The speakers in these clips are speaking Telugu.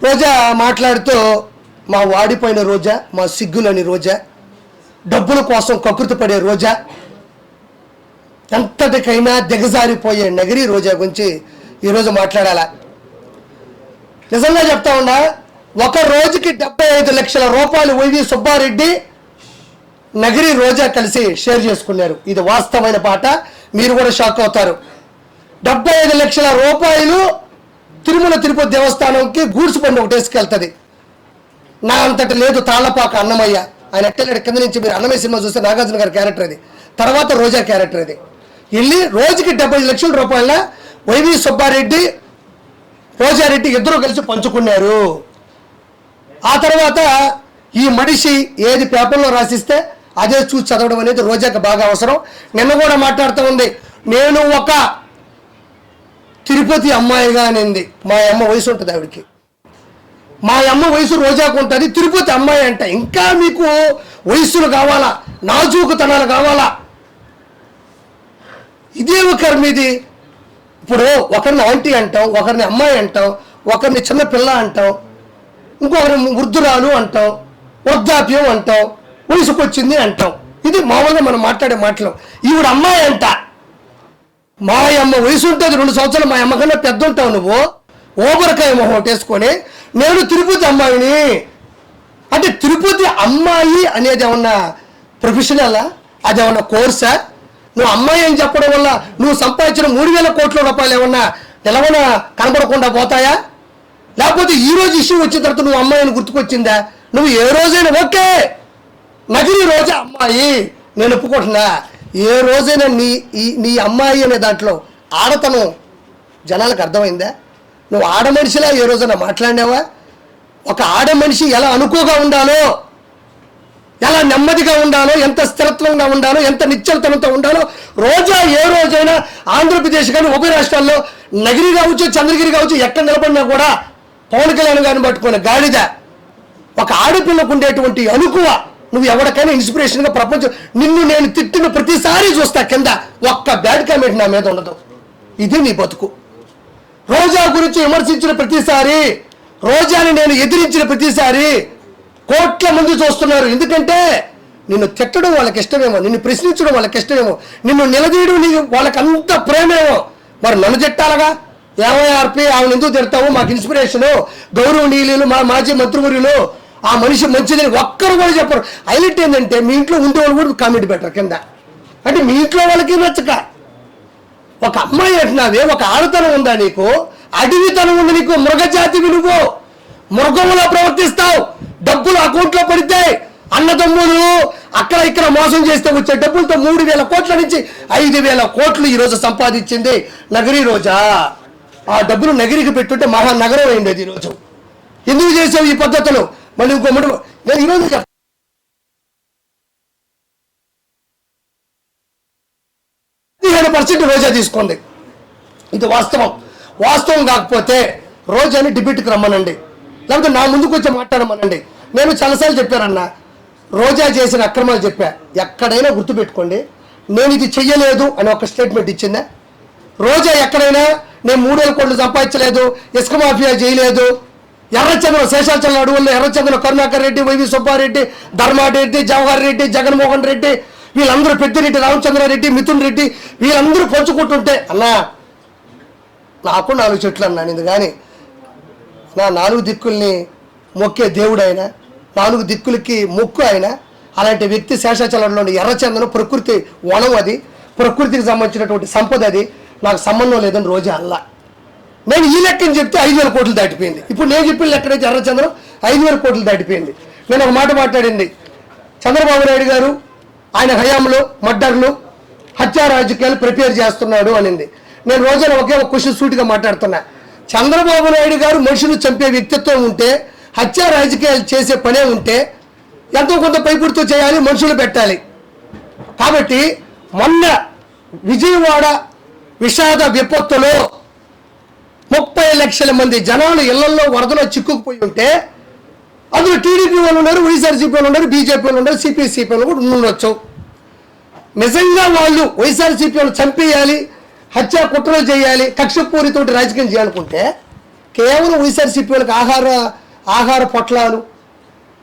రోజా మాట్లాడుతూ మా వాడిపోయిన రోజా, మా సిగ్గులని రోజా, డబ్బుల కోసం కకృతి పడే రోజా, ఎంతటికైనా దిగజారిపోయే నగిరి రోజా గురించి ఈరోజు మాట్లాడాలా. నిజంగా చెప్తా ఉన్నా, ఒక రోజుకి 75 లక్షల రూపాయలు వైవి సుబ్బారెడ్డి, నగిరి రోజా కలిసి షేర్ చేసుకున్నారు. ఇది వాస్తవమైన పాట, మీరు కూడా షాక్ అవుతారు. 75 లక్షల రూపాయలు తిరుమల తిరుపతి దేవస్థానంకి గూడ్స్ బండి ఒకటి వేసుకెళ్తుంది. నా అంతటి లేదు తాళ్లపాక అన్నమయ్య, ఆయన ఎక్కలేడు కింద నుంచి. మీరు అన్నమయ్య సినిమా చూస్తే నాగార్జున గారి క్యారెక్టర్ అది, తర్వాత రోజా క్యారెక్టర్ అది. వెళ్ళి రోజుకి 75 లక్షల రూపాయల వైవి సుబ్బారెడ్డి, రోజారెడ్డి ఇద్దరు కలిసి పంచుకున్నారు. ఆ తర్వాత ఈ మనిషి ఏది పేపర్లో రాసిస్తే అదే చూసి చదవడం అనేది రోజాకి బాగా అవసరం. నిన్న కూడా మాట్లాడుతూ ఉంది, నేను ఒక తిరుపతి అమ్మాయిగా అనింది. మా అమ్మ వయసు ఉంటుంది ఆవిడికి, మా అమ్మ వయసు రోజాకు ఉంటుంది, తిరుపతి అమ్మాయి అంట. ఇంకా మీకు వయసులు కావాలా, నాజూకుతనాలు కావాలా? ఇదే ఒకరి మీది. ఇప్పుడు ఒకరిని ఆంటీ అంటాం, ఒకరిని అమ్మాయి అంటాం, ఒకరిని చిన్న పిల్ల అంటాం, ఇంకొకరిని వృద్ధురాలు అంటాం, వృద్ధాప్యం అంటాం, వయసుకు వచ్చింది అంటాం. ఇది మామూలుగా మనం మాట్లాడే మాటలు. ఈవిడ అమ్మాయి అంట. మా అమ్మ వయసు ఉంటుంది 2 సంవత్సరాలు, మా అమ్మ కన్నా పెద్ద ఉంటావు నువ్వు. ఓబరకాయ మొహం వేసుకొని నేను తిరుపతి అమ్మాయిని అంటే, తిరుపతి అమ్మాయి అనేది ఏమన్నా ప్రొఫెషనలా? అది ఏమన్నా కోర్సా? నువ్వు అమ్మాయి అని చెప్పడం వల్ల నువ్వు సంపాదించిన 3,000 కోట్ల రూపాయలు ఏమన్నా నిలవన కనపడకుండా పోతాయా? లేకపోతే ఈ రోజు ఇష్యూ వచ్చిన తర్వాత నువ్వు అమ్మాయిని గుర్తుకొచ్చిందా? నువ్వు ఏ రోజైనా ఓకే నగిరి రోజా అమ్మాయి నేను ఒప్పుకుంటున్నా, ఏ రోజైనా నీ అమ్మాయి అనే దాంట్లో ఆడతనం జనాలకు అర్థమైందా? నువ్వు ఆడ మనిషిలా ఏ రోజైనా మాట్లాడినావా? ఒక ఆడ మనిషి ఎలా అనుకోగా ఉండాలో, ఎలా నెమ్మదిగా ఉండాలో, ఎంత స్థిరత్వంగా ఉండాలో, ఎంత నిశ్చలతనంతో ఉండాలో రోజా ఏ రోజైనా ఆంధ్రప్రదేశ్ కానీ ఉభయ రాష్ట్రాల్లో నగిరి కావచ్చు, చంద్రగిరి కావచ్చు, ఎక్కడ నిలబడినా కూడా పవన్ కళ్యాణ్ గారిని పట్టుకునే గాడిద. ఒక ఆడపిల్లకు ఉండేటువంటి అనుకువ నువ్వు ఎవరికైనా ఇన్స్పిరేషన్గా ప్రపంచం. నిన్ను నేను తిట్టిన ప్రతిసారి చూస్తా కింద ఒక్క బ్యాడ్ కామెంట్ నా మీద ఉండదు. ఇది నీ బతుకు. రోజా గురించి విమర్శించిన ప్రతిసారి, రోజాని నేను ఎదిరించిన ప్రతిసారి కోట్ల మంది చూస్తున్నారు. ఎందుకంటే నిన్ను తిట్టడం వాళ్ళకి ఇష్టమేమో, నిన్ను ప్రశ్నించడం వాళ్ళకి ఇష్టమేమో, నిన్ను నిలదీయడం వాళ్ళకి అంత ప్రేమేమో. మరి నన్ను తిట్టాలగా? ఏమోఆర్పి ఆమెను ఎందుకు తిడతావు? మాకు ఇన్స్పిరేషను, గౌరవనీయులు, మా మాజీ మంత్రివర్యులు, ఆ మనిషి మంచిదని ఒక్కరు కూడా చెప్పరు. హైలైట్ ఏంటంటే మీ ఇంట్లో ఉండేవాళ్ళు కూడా కామెంట్ పెట్టరు కింద. అంటే మీ ఇంట్లో వాళ్ళకి నచ్చక ఒక అమ్మాయి అంటున్నావే, ఒక ఆడతనం ఉందా నీకు? అడవితనం ఉంది నీకు. మృగజాతివి నువ్వు, మృగములా ప్రవర్తిస్తావు. డబ్బులు అకౌంట్లో పడితే అన్నదమ్ములు అక్కడ ఇక్కడ మోసం చేస్తే వచ్చే డబ్బులతో 3,000 కోట్ల నుంచి 5,000 కోట్లు ఈరోజు సంపాదించింది నగిరి రోజా. ఆ డబ్బులు నగిరికి పెట్టుంటే మహానగరం అయింది అది ఈరోజు. ఎందుకు చేసావు ఈ పద్ధతులు? మళ్ళీ ఇంకో నేను ఈరోజు 15% రోజా తీసుకుంది. ఇది వాస్తవం. వాస్తవం కాకపోతే రోజాని డిబేట్కి రమ్మనండి, లేకపోతే నా ముందుకు వచ్చి మాట్లాడమనండి. నేను చాలాసార్లు చెప్పానన్నా, రోజా చేసిన అక్రమాలు చెప్పా. ఎక్కడైనా గుర్తుపెట్టుకోండి, నేను ఇది చెయ్యలేదు అని ఒక స్టేట్మెంట్ ఇచ్చిందా? రోజా ఎక్కడైనా నేను 3,000 కోట్లు సంపాదించలేదు, ఇసుక మాఫియా చేయలేదు, ఎర్రచంద్ర శేషాచలం అడవుల్లో ఎర్రచంద్ర కరుణాకర్ రెడ్డి, వైవి సుబ్బారెడ్డి, ధర్మారెడ్డి, జవహర్ రెడ్డి, జగన్మోహన్ రెడ్డి, వీళ్ళందరూ పెద్దిరెడ్డి, రామచంద్రారెడ్డి, మిథున్ రెడ్డి, వీళ్ళందరూ పంచుకుంటుంటే అన్నా నాకు 4 చెట్లు అన్నాను. ఇది కానీ నా 4 దిక్కుల్ని మొక్కే దేవుడు ఆయన, 4 దిక్కులకి మొక్కు ఆయన. అలాంటి వ్యక్తి శేషాచలంలోని ఎర్రచందనం ప్రకృతి వనం, అది ప్రకృతికి సంబంధించినటువంటి సంపద, అది నాకు సంబంధం లేదని రోజా అల్లా. నేను ఈ లెక్కని చెప్తే 5,000 కోట్లు దాటిపోయింది. ఇప్పుడు నేను చెప్పిన లెక్కనైతే ఎర్రచందనం 5,000 కోట్లు దాటిపోయింది. నేను ఒక మాట మాట్లాడింది, చంద్రబాబు నాయుడు గారు ఆయన హయాంలో మర్డర్లు, హత్యా రాజకీయాలు ప్రిపేర్ చేస్తున్నాడు అనింది. నేను రోజున ఒకే ఒక క్వశ్చన్ సూటిగా మాట్లాడుతున్నా. చంద్రబాబు నాయుడు గారు మనుషులు చంపే వ్యక్తిత్వం ఉంటే, హత్యా రాజకీయాలు చేసే పనే ఉంటే ఎంతో కొంత పైపుడితో చేయాలి, మనుషులు పెట్టాలి. కాబట్టి మొన్న విజయవాడ విషాద విపత్తులో 30 లక్షల మంది జనాలు ఇళ్లలో వరదలో చిక్కుకుపోయి ఉంటే అందులో టీడీపీ వాళ్ళు ఉన్నారు, వైఎస్ఆర్సీపీ వాళ్ళు ఉన్నారు, బీజేపీ వాళ్ళు ఉన్నారు, సిపిఐ వాళ్ళు కూడా ఉండొచ్చు. నిజంగా వాళ్ళు వైఎస్ఆర్సీపీ వాళ్ళు చంపేయాలి, హత్యా కుట్రలు చేయాలి, కక్షపూరితోటి రాజకీయం చేయాలనుకుంటే కేవలం వైఎస్ఆర్సీపీ వాళ్ళకి ఆహార పొట్లాలు,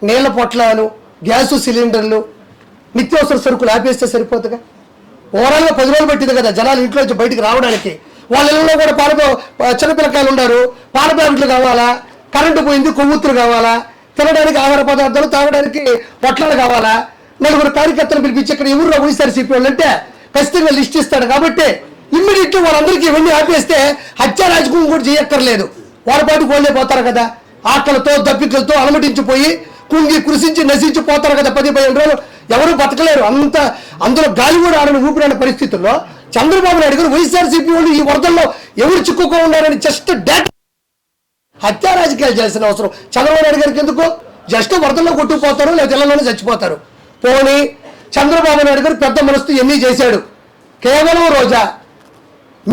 నీళ్ల పొట్లాలు, గ్యాసు సిలిండర్లు, నిత్యావసర సరుకులు ఆపేస్తే సరిపోతుందిగా. ఓవరాల్గా 10 రోజులు పెట్టింది కదా జనాలు ఇంట్లో నుంచి బయటికి రావడానికి. వాళ్ళ ఇళ్ళలో కూడా చిన్నపిల్లకాయలు ఉన్నారు, పాల ప్యాకెట్లు కావాలా, కరెంటు పోయింది, కొవ్వొత్తులు కావాలా, తినడానికి ఆహార పదార్థాలు, తాగడానికి పొట్లాలు కావాలా. 4 కార్యకర్తలు పిలిపించి ఇక్కడ ఎవరు వైఎస్ఆర్సీపీ వాళ్ళు అంటే ఖచ్చితంగా లిస్ట్ ఇస్తాడు. కాబట్టి ఇమ్మీడియట్గా వాళ్ళందరికీ ఇవన్నీ ఆపేస్తే హత్య రాజకీయం కూడా చేయక్కర్లేదు. వాళ్ళ పాటికి వాళ్ళే పోతారు కదా, ఆకలితో దప్పికలతో అలమటించిపోయి కుంగి కృషించి నశించి పోతారు కదా. 10-15 రోజులు ఎవరు బతకలేరు. అందులో గాలి కూడా ఆడని ఊపిరాని పరిస్థితుల్లో చంద్రబాబు నాయుడు గారు వైఎస్ఆర్సీపీ వాళ్ళు ఈ వరదల్లో ఎవరు చిక్కుకో ఉన్నారని జస్ట్ డేటా హత్య రాజకీయాలు చేయాల్సిన అవసరం చంద్రబాబు నాయుడు గారికి ఎందుకు? జస్ట్ వరదల్లో కొట్టుకుపోతారు, లేదా ఇళ్లలోనే చచ్చిపోతారు. పోనీ చంద్రబాబు నాయుడు గారు పెద్ద మనసుతో ఎన్ని చేశాడు. కేవలం రోజా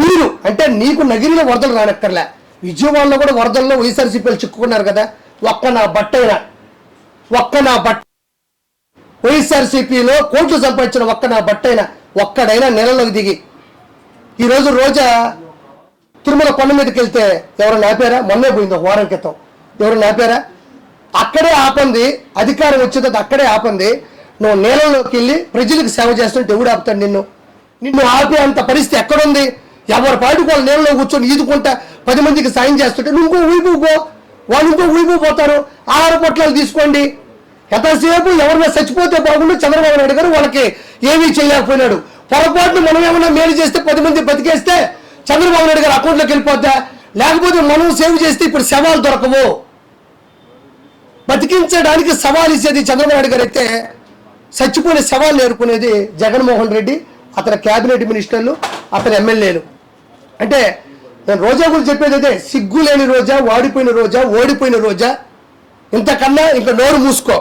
మీరు అంటే నీకు నగిరిలో వరదలు రానక్కర్లే, విజయవాడలో కూడా వరదల్లో వైఎస్ఆర్సీపీలు చిక్కుకున్నారు కదా. ఒక్క నా బట్ట వైఎస్ఆర్సీపీలో కోట్లు సంపాదించిన ఒక్కడైనా నెలలోకి దిగి ఈరోజు రోజా తిరుమల కొండ మీదకి వెళ్తే ఎవరు ఆపారా? మొన్నే పోయింది, 1 వారం క్రితం. ఎవరు ఆపారా? అక్కడే ఆపంది, అధికారం వచ్చేది అక్కడే ఆపంది. నువ్వు నేలలోకి వెళ్ళి ప్రజలకు సేవ చేస్తుంటే ఎవడు ఆపుతాడు నిన్ను ఆపే అంత పరిస్థితి ఎక్కడుంది? ఎవరి పాటికి వాళ్ళు నేలలో కూర్చొని ఈదుకుంటా 10 మందికి సాయం చేస్తుంటే నువ్వు ఇంకో ఊయిపో, వాళ్ళు ఇంకో ఊయిపో పోతారు. ఆహార పొట్లాలు తీసుకోండి. ఎంతసేపు ఎవరైనా చచ్చిపోతే బాగుండు. చంద్రబాబు నాయుడు గారు వాళ్ళకి ఏమీ చేయలేకపోయినాడు. పొరపాటును మనం ఏమన్నా మేలు చేస్తే 10 మంది బతికేస్తే చంద్రబాబు నాయుడు గారు అకౌంట్లోకి వెళ్ళిపోద్దా? లేకపోతే మనం సేవ్ చేస్తే ఇప్పుడు శవాలు దొరకవు. బతికించడానికి సవాల్ ఇచ్చేది చంద్రబాబు నాయుడు గారు అయితే చచ్చిపోయిన సవాళ్ళు ఎదుర్కొనేది జగన్మోహన్ రెడ్డి, అతని క్యాబినెట్ మినిస్టర్లు, అతని ఎమ్మెల్యేలు. అంటే నేను రోజా గురించి చెప్పేది అదే, సిగ్గు లేని రోజా, వాడిపోయిన రోజా, ఓడిపోయిన రోజా. ఇంతకన్నా ఇంకా నోరు మూసుకో.